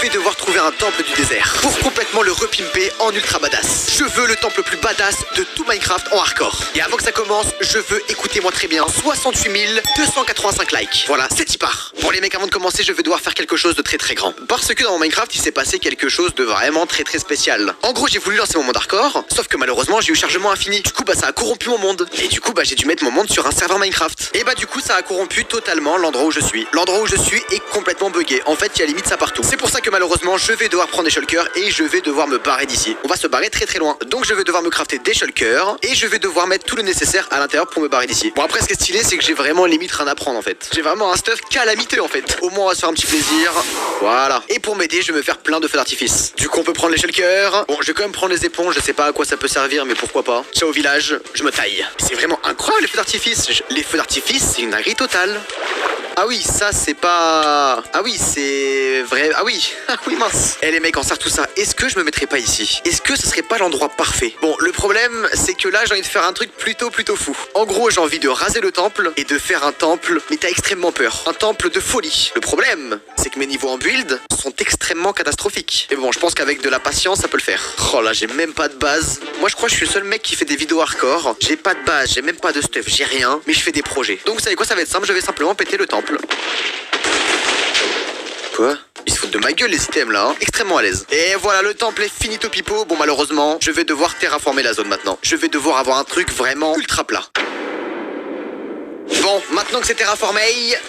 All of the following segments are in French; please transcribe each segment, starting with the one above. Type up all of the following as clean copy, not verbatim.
vais devoir trouver un temple du désert pour complètement le repimper en ultra badass. Je veux le temple le plus badass de tout Minecraft en hardcore. Et avant que ça commence, je veux, écoutez-moi très bien, 68 285 likes. Voilà, c'est y part. Bon les mecs, avant de commencer, je vais devoir faire quelque chose de très très grand. Parce que dans mon Minecraft, il s'est passé quelque chose de vraiment très très spécial. En gros, j'ai voulu lancer mon monde hardcore, sauf que malheureusement, j'ai eu chargement infini. Du coup, ça a corrompu mon monde. Et du coup, j'ai dû mettre mon monde sur un serveur Minecraft. Et du coup, ça a corrompu totalement l'endroit où je suis. L'endroit où je suis est complètement buggé. En fait, il y a limite ça partout. C'est pour ça que malheureusement, je vais devoir prendre des shulkers et je vais devoir me barrer d'ici. On va se barrer très très loin. Donc je vais devoir me crafter des shulkers et je vais devoir mettre tout le nécessaire à l'intérieur pour me barrer d'ici. Bon après, ce qui est stylé, c'est que j'ai vraiment limite rien à prendre en fait. J'ai vraiment un stuff calamiteux en fait. Au moins, on va se faire un petit plaisir. Voilà. Et pour m'aider, je vais me faire plein de feux d'artifice. Du coup, on peut prendre les shulkers. Bon, je vais quand même prendre les éponges. Je sais pas à quoi ça peut servir, mais pourquoi pas. Ciao au village, je me taille. C'est vraiment incroyable les feux d'artifice. Les feux d'artifice, c'est une dinguerie totale. Ah oui, ça c'est pas... Ah oui, c'est vrai... Ah oui, ah oui mince. Eh les mecs, en sert tout ça, est-ce que je me mettrais pas ici? Est-ce que ce serait pas l'endroit parfait? Bon, le problème, c'est que là, j'ai envie de faire un truc plutôt fou. En gros, j'ai envie de raser le temple et de faire un temple, mais t'as extrêmement peur. Un temple de folie. Le problème, c'est que mes niveaux en build sont extrêmement catastrophiques. Mais bon, je pense qu'avec de la patience, ça peut le faire. Oh là, j'ai même pas de base. Moi, je crois que je suis le seul mec qui fait des vidéos hardcore. J'ai pas de base, j'ai même pas de stuff, j'ai rien, mais je fais des projets. Donc, vous savez quoi, ça va être simple, je vais simplement péter le temple. Quoi? Ils se foutent de ma gueule les items là, hein. Extrêmement à l'aise. Et voilà, le temple est finito pipo. Bon malheureusement, je vais devoir terraformer la zone maintenant. Je vais devoir avoir un truc vraiment ultra plat. Bon, maintenant que c'est terraformé,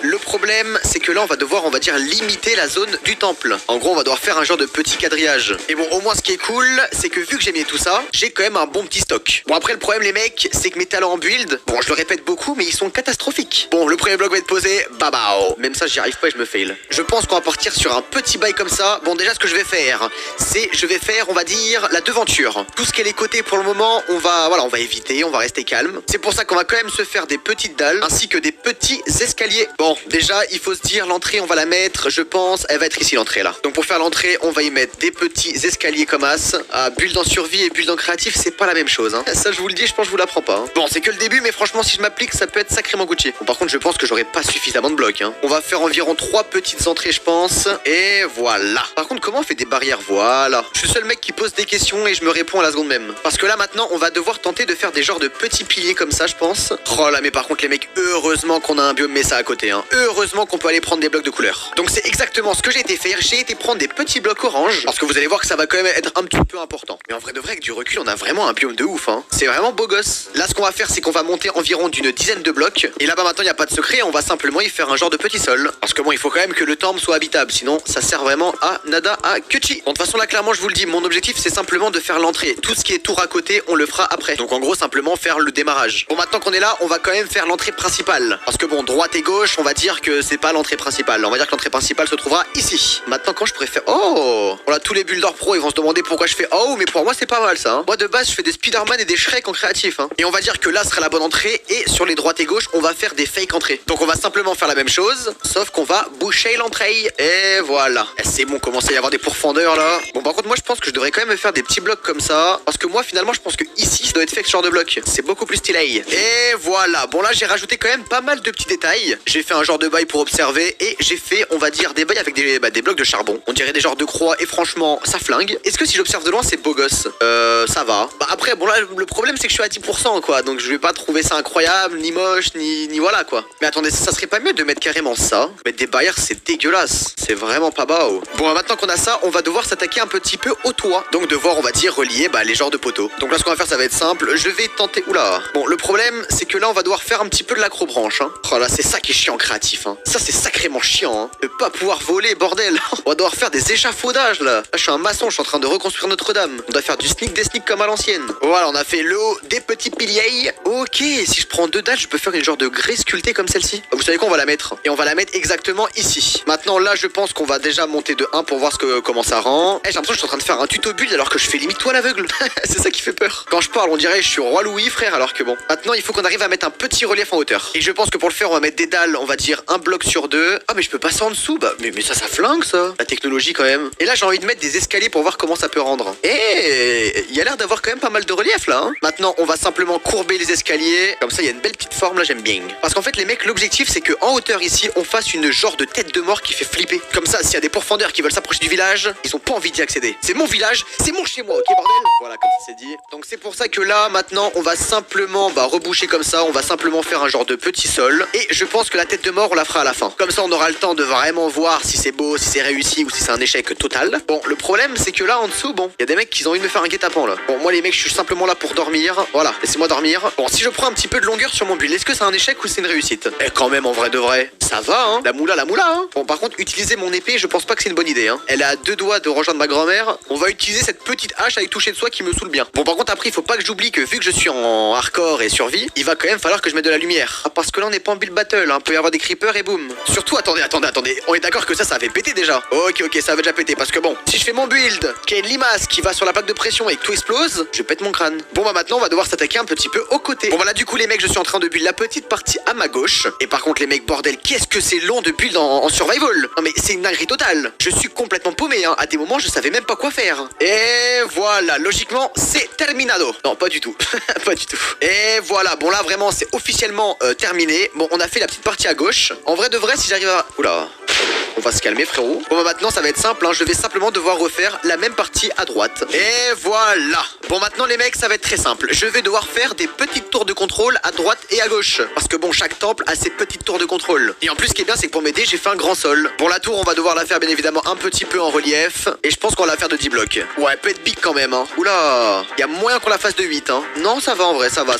le problème, c'est que là, on va devoir, on va dire, limiter la zone du temple. En gros, on va devoir faire un genre de petit quadrillage. Et bon, au moins, ce qui est cool, c'est que vu que j'ai mis tout ça, j'ai quand même un bon petit stock. Bon, après, le problème, les mecs, c'est que mes talents en build, bon, je le répète beaucoup, mais ils sont catastrophiques. Bon, le premier bloc va être posé, babao. Même ça, j'y arrive pas et je me fail. Je pense qu'on va partir sur un petit bail comme ça. Bon, déjà, ce que je vais faire, c'est, on va dire, la devanture. Tout ce qui est les côtés, pour le moment, on va éviter, on va rester calme. C'est pour ça qu'on va quand même se faire des petites dalles, ainsi que des petits escaliers. Bon, déjà, il faut se dire, l'entrée, on va la mettre, je pense, elle va être ici, l'entrée, là. Donc, pour faire l'entrée, on va y mettre des petits escaliers comme as. Build en survie et build en créatif, c'est pas la même chose, hein. Ça, je vous le dis, je pense que je vous l'apprends pas, hein. Bon, c'est que le début, mais franchement, si je m'applique, ça peut être sacrément Gucci. Bon, par contre, je pense que j'aurai pas suffisamment de blocs, hein. On va faire environ 3 petites entrées, je pense. Et voilà. Par contre, comment on fait des barrières? Voilà. Je suis le seul mec qui pose des questions et je me réponds à la seconde même. Parce que là, maintenant, on va devoir tenter de faire des genres de petits piliers comme ça, je pense. Oh là, mais par contre, les mecs, heureusement qu'on a un biome Mesa à côté, hein. Heureusement qu'on peut aller prendre des blocs de couleur. Donc c'est exactement ce que j'ai été faire. J'ai été prendre des petits blocs orange parce que vous allez voir que ça va quand même être un petit peu important. Mais en vrai de vrai, avec du recul, on a vraiment un biome de ouf, hein. C'est vraiment beau gosse. Là, ce qu'on va faire, c'est qu'on va monter environ d'une dizaine de blocs. Et là-bas, maintenant, il n'y a pas de secret. On va simplement y faire un genre de petit sol. Parce que bon, il faut quand même que le temple soit habitable. Sinon, ça sert vraiment à nada, à Kuchi. Bon, de toute façon, là, clairement, je vous le dis, mon objectif, c'est simplement de faire l'entrée. Tout ce qui est tour à côté, on le fera après. Donc en gros, simplement faire le démarrage. Bon, maintenant qu'on est là, on va quand même faire l'entrée principale. Parce que bon, droite et gauche, on va dire que c'est pas l'entrée principale. On va dire que l'entrée principale se trouvera ici. Maintenant, quand je préfère... Oh, voilà, tous les builders pro, ils vont se demander pourquoi je fais... Oh, mais pour moi, c'est pas mal, ça, hein. Moi, de base, je fais des Spider-Man et des Shrek en créatif, hein. Et on va dire que là sera la bonne entrée. Et sur les droites et gauche, on va faire des fake entrées. Donc, on va simplement faire la même chose, sauf qu'on va boucher l'entrée. Et voilà. Et c'est bon, commence à y avoir des pourfendeurs, là. Bon, par contre, moi, je pense que je devrais quand même me faire des petits blocs comme ça. Parce que moi, finalement, je pense que ici, ça doit être fait avec ce genre de bloc. C'est beaucoup plus stylé. Et voilà. Bon, là, j'ai rajouté quand même pas mal de petits détails. J'ai fait un genre de bail pour observer et j'ai fait, on va dire, des bails avec des blocs de charbon. On dirait des genres de croix et franchement, ça flingue. Est-ce que si j'observe de loin, c'est beau gosse? Ça va. Bah après, bon là, le problème, c'est que je suis à 10%, quoi. Donc je vais pas trouver ça incroyable, ni moche, ni voilà, quoi. Mais attendez, ça serait pas mieux de mettre carrément ça? Mettre des barrières, c'est dégueulasse. C'est vraiment pas bas. Bon, maintenant qu'on a ça, on va devoir s'attaquer un petit peu au toit. Donc devoir, on va dire, relier les genres de poteaux. Donc là, ce qu'on va faire, ça va être simple. Je vais tenter... Oula. Bon, le problème, c'est que là, on va devoir faire un petit peu de l'acrobranche, hein. Oh là, c'est ça qui est chiant créatif, hein. Ça, c'est sacrément chiant, hein. De pas pouvoir voler, bordel. On va devoir faire des échafaudages, là. Là, je suis un maçon, je suis en train de reconstruire Notre-Dame. On doit faire du sneak des sneaks comme à l'ancienne. Voilà, on a fait le haut des petits piliers. Ok, si je prends 2 dalles, je peux faire une genre de grès sculptée comme celle-ci. Vous savez quoi, on va la mettre. Et on va la mettre exactement ici. Maintenant, là, je pense qu'on va déjà monter de 1 pour voir comment ça rend. J'ai l'impression que je suis en train de faire un tuto build alors que je fais limite toi l'aveugle. C'est ça qui fait peur. Quand je parle, on dirait que je suis roi Louis, frère, alors que bon. Maintenant, il faut qu'on arrive à mettre un petit relief en hauteur. faire. Et je pense que pour le faire, on va mettre des dalles, on va dire un bloc sur deux. Ah mais je peux passer en dessous, bah mais ça flingue ça. La technologie quand même. Et là j'ai envie de mettre des escaliers pour voir comment ça peut rendre. Et il y a l'air d'avoir quand même pas mal de relief là. Hein. Maintenant on va simplement courber les escaliers. Comme ça il y a une belle petite forme là, j'aime bien. Parce qu'en fait les mecs, l'objectif c'est que en hauteur ici, on fasse une genre de tête de mort qui fait flipper. Comme ça, s'il y a des pourfendeurs qui veulent s'approcher du village, ils ont pas envie d'y accéder. C'est mon village, c'est mon chez moi, ok bordel. Voilà, comme ça c'est dit. Donc c'est pour ça que là maintenant on va simplement reboucher comme ça. On va simplement faire un genre de petit sol. Et je pense que la tête de mort on la fera à la fin. Comme ça on aura le temps de vraiment voir si c'est beau, si c'est réussi ou si c'est un échec total. Bon, le problème c'est que là en dessous, bon, il y a des mecs qui ont envie de me faire un guet-apens là. Bon, moi les mecs, je suis simplement là pour dormir. Voilà, laissez-moi dormir. Bon, si je prends un petit peu de longueur sur mon build, est-ce que c'est un échec ou c'est une réussite? Eh, quand même, en vrai de vrai, ça va, hein. La moula, hein. Bon, par contre, utiliser mon épée, je pense pas que c'est une bonne idée, hein. Elle est à 2 doigts de rejoindre ma grand-mère. On va utiliser cette petite hache avec toucher de soie qui me saoule bien. Bon, par contre, après, il faut pas que j'oublie que vu que je suis en hardcore et survie, il va quand même falloir que je mette de la lumière. Ah, parce que là, on n'est pas en build battle, hein. Peut y avoir des creepers et boum. Surtout, attendez. On est d'accord que ça avait pété déjà. Ok, ça avait déjà pété. Parce que bon, si je fais mon build, qui a une limace qui va sur la plaque de pression et que tout explose, je pète mon crâne. Bon, bah maintenant, on va devoir s'attaquer un petit peu au côté. Bon, bah là, du coup, les mecs, je suis en train de build la petite partie à ma gauche. Et par contre, les mecs, bordel, qu'est-ce que c'est long de build en survival. Non, mais c'est une dinguerie totale. Je suis complètement paumé, hein. À des moments, je savais même pas quoi faire. Et voilà, logiquement, c'est terminado. Non, pas du tout. Pas du tout. Et voilà, bon, là, vraiment, c'est officiellement terminé. Bon, on a fait la petite partie à gauche. En vrai de vrai, si j'arrive à... Oula. On va se calmer, frérot. Bon, bah maintenant, ça va être simple, hein. Je vais simplement devoir refaire la même partie à droite. Et voilà. Bon, maintenant, les mecs, ça va être très simple. Je vais devoir faire des petites tours de contrôle à droite et à gauche. Parce que bon, chaque temple a ses petites tours de contrôle. Et en plus, ce qui est bien, c'est que pour m'aider, j'ai fait un grand sol. Bon, la tour, on va devoir la faire, bien évidemment, un petit peu en relief. Et je pense qu'on va la faire de 10 blocs. Ouais, elle peut être big quand même, hein. Oula. Il y a moyen qu'on la fasse de 8, hein. Non, ça va en vrai, ça va.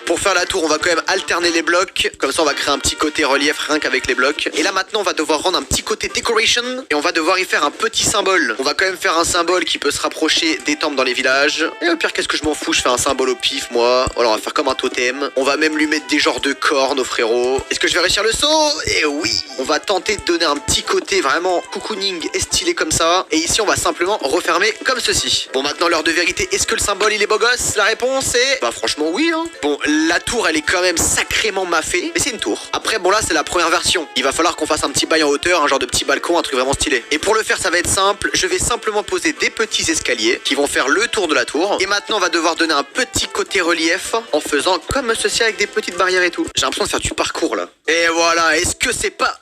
Pour faire la tour, on va quand même alterner les blocs. Comme ça, on va créer un petit côté relief rien qu'avec les blocs. Et là, maintenant, on va devoir rendre un petit côté decoration. Et on va devoir y faire un petit symbole. On va quand même faire un symbole qui peut se rapprocher des temples dans les villages. Et au pire, qu'est-ce que je m'en fous, je fais un symbole au pif, moi. Voilà, on va faire comme un totem. On va même lui mettre des genres de cornes au frérot. Est-ce que je vais réussir le saut? Et oui. On va tenter de donner un petit côté vraiment cocooning et stylé comme ça. Et ici, on va simplement refermer comme ceci. Bon, maintenant, l'heure de vérité. Est-ce que le symbole, il est beau gosse? La réponse est... Bah, franchement, oui, hein. Bon, la tour, elle est quand même sacrément maffée. Mais c'est une tour. Après, bon, là, c'est la première version. Il va falloir qu'on fasse un petit bail en hauteur, un genre de petit balcon, un truc vraiment stylé. Et pour le faire, ça va être simple. Je vais simplement poser des petits escaliers qui vont faire le tour de la tour. Et maintenant, on va devoir donner un petit côté relief en faisant comme ceci avec des petites barrières et tout. J'ai l'impression de faire du parcours, là. Et voilà. Est-ce que c'est pas...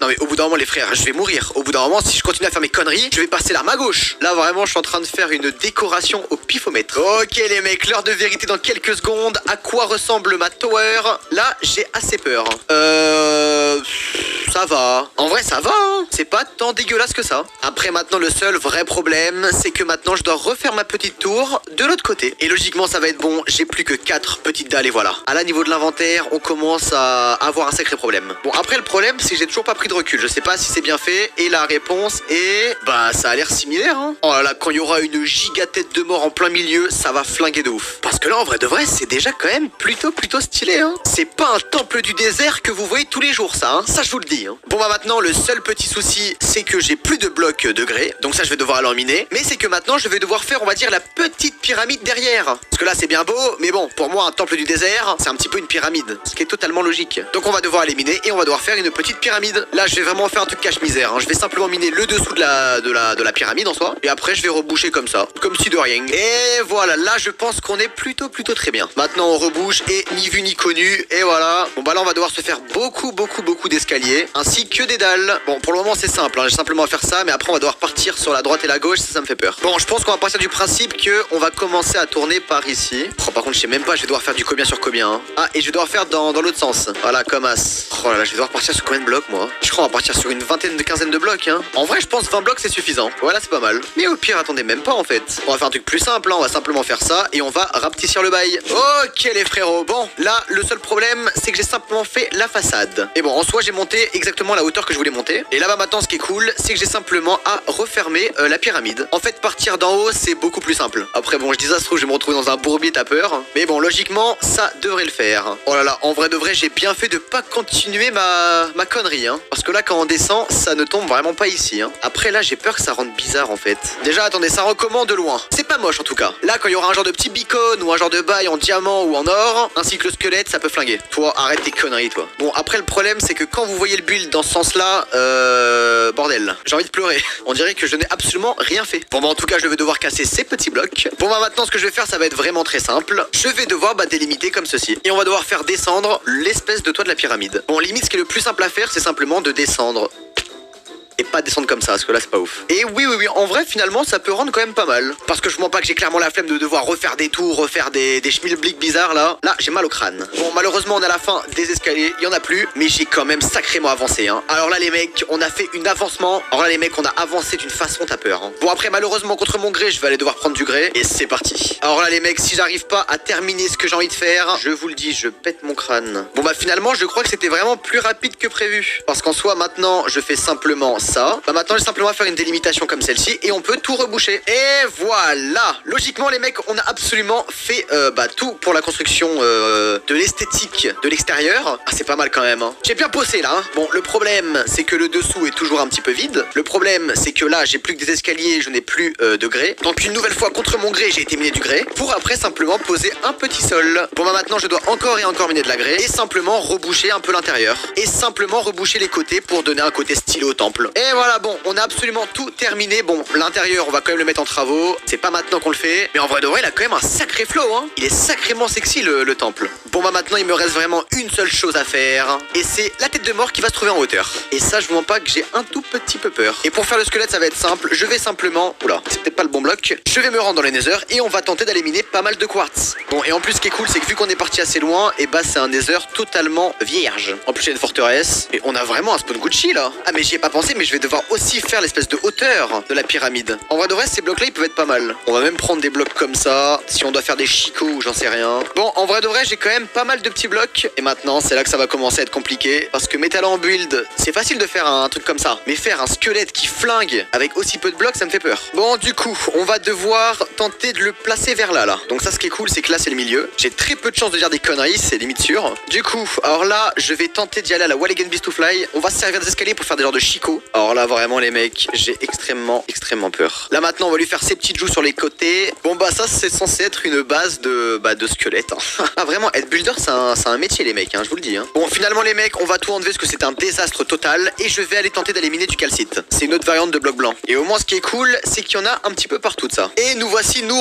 Non mais au bout d'un moment les frères, je vais mourir. Au bout d'un moment, si je continue à faire mes conneries, je vais passer l'arme à gauche. Là vraiment, je suis en train de faire une décoration au pifomètre. Ok les mecs, l'heure de vérité dans quelques secondes. À quoi ressemble ma tower? Là, j'ai assez peur. Ça va. En vrai, ça va, hein. C'est pas tant dégueulasse que ça. Après, maintenant, le seul vrai problème, c'est que maintenant, je dois refaire ma petite tour de l'autre côté. Et logiquement, ça va être bon. J'ai plus que 4 petites dalles et voilà. À la niveau de l'inventaire, on commence à avoir un sacré problème. Bon, après, le problème, c'est que j'ai toujours pas pris de recul. Je sais pas si c'est bien fait. Et la réponse est... Bah, ça a l'air similaire, hein. Oh là là, quand il y aura une giga tête de mort en plein milieu, ça va flinguer de ouf. Parce que là, en vrai de vrai, c'est déjà quand même plutôt stylé, hein. C'est pas un temple du désert que vous voyez tous les jours, ça, hein. Ça, je vous le dis, hein. Bon, bah maintenant, le seul petit souci, c'est que j'ai plus de blocs de grès. Donc ça, je vais devoir aller en miner. Mais c'est que maintenant, je vais devoir faire, on va dire, la petite pyramide derrière. Parce que là, c'est bien beau. Mais bon, pour moi, un temple du désert, c'est un petit peu une pyramide. Ce qui est totalement logique. Donc on va devoir aller miner et on va devoir faire une petite pyramide. Là, je vais vraiment faire un truc cache-misère, hein. Je vais simplement miner le dessous de la pyramide en soi. Et après, je vais reboucher comme ça. Comme si de rien. Et voilà, là, je pense qu'on est plutôt très bien. Maintenant, on rebouche et ni vu ni connu. Et voilà. Bon, bah là, on va devoir se faire beaucoup d'escaliers. Ainsi que des dalles. Bon, pour le moment, c'est simple, hein. J'ai simplement à faire ça. Mais après, on va devoir partir sur la droite et la gauche. Ça me fait peur. Bon, je pense qu'on va partir du principe que on va commencer à tourner par ici. Oh, par contre, je sais même pas. Je vais devoir faire du combien sur combien, hein. Ah, et je vais devoir faire dans l'autre sens. Voilà, comme as. Oh là là, je vais devoir partir sur combien de blocs, moi? Je crois qu'on va partir sur une quinzaine de blocs, hein. En vrai, je pense 20 blocs, c'est suffisant. Voilà, c'est pas mal. Mais au pire, attendez même pas, en fait. On va faire un truc plus simple, hein. On va simplement faire ça et on va rapetissir le bail. Ok, les frérots. Bon, là, le seul problème, c'est que j'ai simplement fait la façade. Et bon, en soi, j'ai monté exactement la hauteur que je voulais monter. Et là-bas maintenant, ce qui est cool, c'est que j'ai simplement à refermer la pyramide. En fait, partir d'en haut, c'est beaucoup plus simple. Après, bon, je dis ça, se trouve, je vais me retrouver dans un bourbier, t'as peur. Mais bon, logiquement, ça devrait le faire. Oh là là, en vrai de vrai, j'ai bien fait de pas continuer ma connerie, hein. Parce que là, quand on descend, ça ne tombe vraiment pas ici, hein. Après, là, j'ai peur que ça rende bizarre, en fait. Déjà, attendez, ça recommande de loin. C'est pas moche, en tout cas. Là, quand il y aura un genre de petit beacon ou un genre de bail en diamant ou en or, ainsi que le squelette, ça peut flinguer. Toi, arrête tes conneries, toi. Bon, après, le problème, c'est que quand vous voyez le build dans ce sens-là, bordel, j'ai envie de pleurer. On dirait que je n'ai absolument rien fait. Bon, bah, en tout cas, je vais devoir casser ces petits blocs. Bon, bah, maintenant, ce que je vais faire, ça va être vraiment très simple. Je vais devoir délimiter comme ceci. Et on va devoir faire descendre l'espèce de toit de la pyramide. Bon, limite, ce qui est le plus simple à faire, c'est simplement de descendre. Et pas descendre comme ça, parce que là c'est pas ouf. Et oui, en vrai finalement ça peut rendre quand même pas mal. Parce que je mens pas que j'ai clairement la flemme de devoir refaire des tours, refaire des schmilblick bizarres là. Là j'ai mal au crâne. Bon malheureusement on est à la fin des escaliers, il y en a plus. Mais j'ai quand même sacrément avancé hein. Alors là les mecs, on a fait une avancement. Alors là les mecs, on a avancé d'une façon t'as peur hein. Bon après malheureusement contre mon gré, je vais aller devoir prendre du gré. Et c'est parti. Alors là les mecs, si j'arrive pas à terminer ce que j'ai envie de faire, je vous le dis, je pète mon crâne. Bon bah finalement je crois que c'était vraiment plus rapide que prévu. Parce qu'en soi maintenant je fais simplement ça. Bah maintenant j'ai simplement à faire une délimitation comme celle-ci et on peut tout reboucher. Et voilà. Logiquement les mecs, on a absolument fait tout pour la construction de l'esthétique de l'extérieur. Ah c'est pas mal quand même hein. J'ai bien bossé là hein. Bon le problème c'est que le dessous est toujours un petit peu vide. Le problème c'est que là j'ai plus que des escaliers, je n'ai plus de grès. Donc une nouvelle fois contre mon grès j'ai été miné du grès pour après simplement poser un petit sol. Bon bah maintenant je dois encore et encore miner de la grès et simplement reboucher un peu l'intérieur. Et simplement reboucher les côtés pour donner un côté stylé au temple. Et voilà. Bon, on a absolument tout terminé. Bon, l'intérieur, on va quand même le mettre en travaux. C'est pas maintenant qu'on le fait. Mais en vrai de vrai, il a quand même un sacré flow, hein. Il est sacrément sexy, le temple. Bon, bah maintenant, il me reste vraiment une seule chose à faire. Et c'est la tête de mort qui va se trouver en hauteur. Et ça, je vous mens pas que j'ai un tout petit peu peur. Et pour faire le squelette, ça va être simple. Je vais simplement... Oula, c'est peut-être pas le bon bloc. Je vais me rendre dans les nether et on va tenter d'aller miner pas mal de quartz. Bon, et en plus, ce qui est cool, c'est que vu qu'on est parti assez loin, et bah, c'est un nether totalement vierge. En plus, il y a une forteresse. Et on a vraiment un spawn Gucci, là. Ah, mais j'y ai pas pensé, mais je vais devoir aussi faire l'espèce de hauteur de la pyramide. En vrai de vrai, ces blocs là ils peuvent être pas mal. On va même prendre des blocs comme ça, si on doit faire des chicots ou j'en sais rien. Bon, en vrai de vrai, j'ai quand même pas mal de petits blocs. Et maintenant, c'est là que ça va commencer à être compliqué. Parce que mes talents en build, c'est facile de faire un truc comme ça. Mais faire un squelette qui flingue avec aussi peu de blocs, ça me fait peur. Bon, du coup, on va devoir tenter de le placer vers là. Donc ça, ce qui est cool, c'est que là, c'est le milieu. J'ai très peu de chance de dire des conneries, c'est limite sûr. Du coup, alors là, je vais tenter d'y aller à la Wall Again Beast to Fly. On va se servir des escaliers pour faire des genres de chicots. Alors là, vraiment, les mecs, j'ai extrêmement peur. Là maintenant on va lui faire ses petites joues sur les côtés. Bon bah ça c'est censé être une base de squelette hein. Ah vraiment être builder c'est un métier les mecs hein, je vous le dis hein. Bon finalement les mecs on va tout enlever parce que c'est un désastre total. Et je vais aller tenter d'aller miner du calcite. C'est une autre variante de bloc blanc. Et au moins ce qui est cool c'est qu'il y en a un petit peu partout de ça. Et nous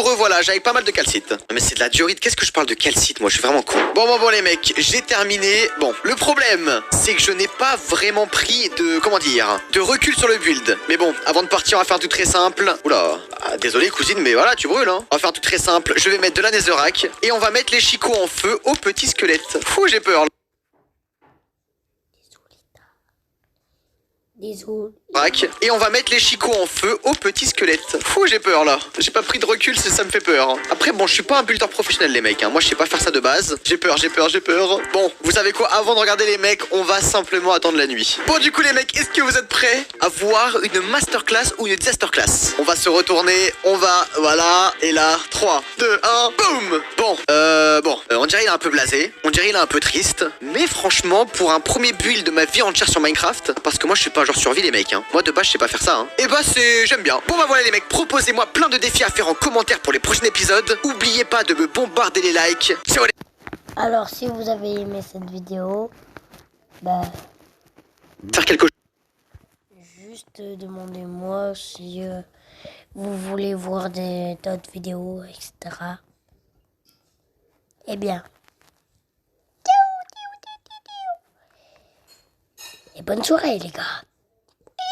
revoilà j'avais pas mal de calcite. Mais c'est de la diorite, qu'est-ce que je parle de calcite moi, je suis vraiment con. Bon les mecs, j'ai terminé. Bon le problème c'est que je n'ai pas vraiment pris de recul sur le build. Mais bon avant de partir on va faire un truc très simple. Oula, désolé cousine mais voilà tu brûles hein. On va faire un truc très simple, je vais mettre de la netherrack et on va mettre les chicots en feu au petit squelette. Fou j'ai peur là. Désolé. Et on va mettre les chicots en feu au petit squelette. Fou j'ai peur là. J'ai pas pris de recul, ça me fait peur. Après bon je suis pas un builder professionnel les mecs hein. Moi je sais pas faire ça de base. J'ai peur. Bon vous savez quoi, avant de regarder les mecs, on va simplement attendre la nuit. Bon du coup les mecs, est-ce que vous êtes prêts à voir une masterclass ou une disasterclass? On va se retourner, voilà. Et là, 3, 2, 1, boum. On dirait il est un peu blasé. On dirait il est un peu triste. Mais franchement pour un premier build de ma vie entière sur Minecraft, parce que moi je suis pas un genre survie les mecs hein. Moi de base je sais pas faire ça hein. Et bah j'aime bien. Bon bah voilà les mecs, proposez-moi plein de défis à faire en commentaire pour les prochains épisodes. Oubliez pas de me bombarder les likes. Ciao les... Alors si vous avez aimé cette vidéo, bah faire quelque chose. juste demandez-moi si vous voulez voir d'autres vidéos, etc. Eh bien, et bonne soirée les gars.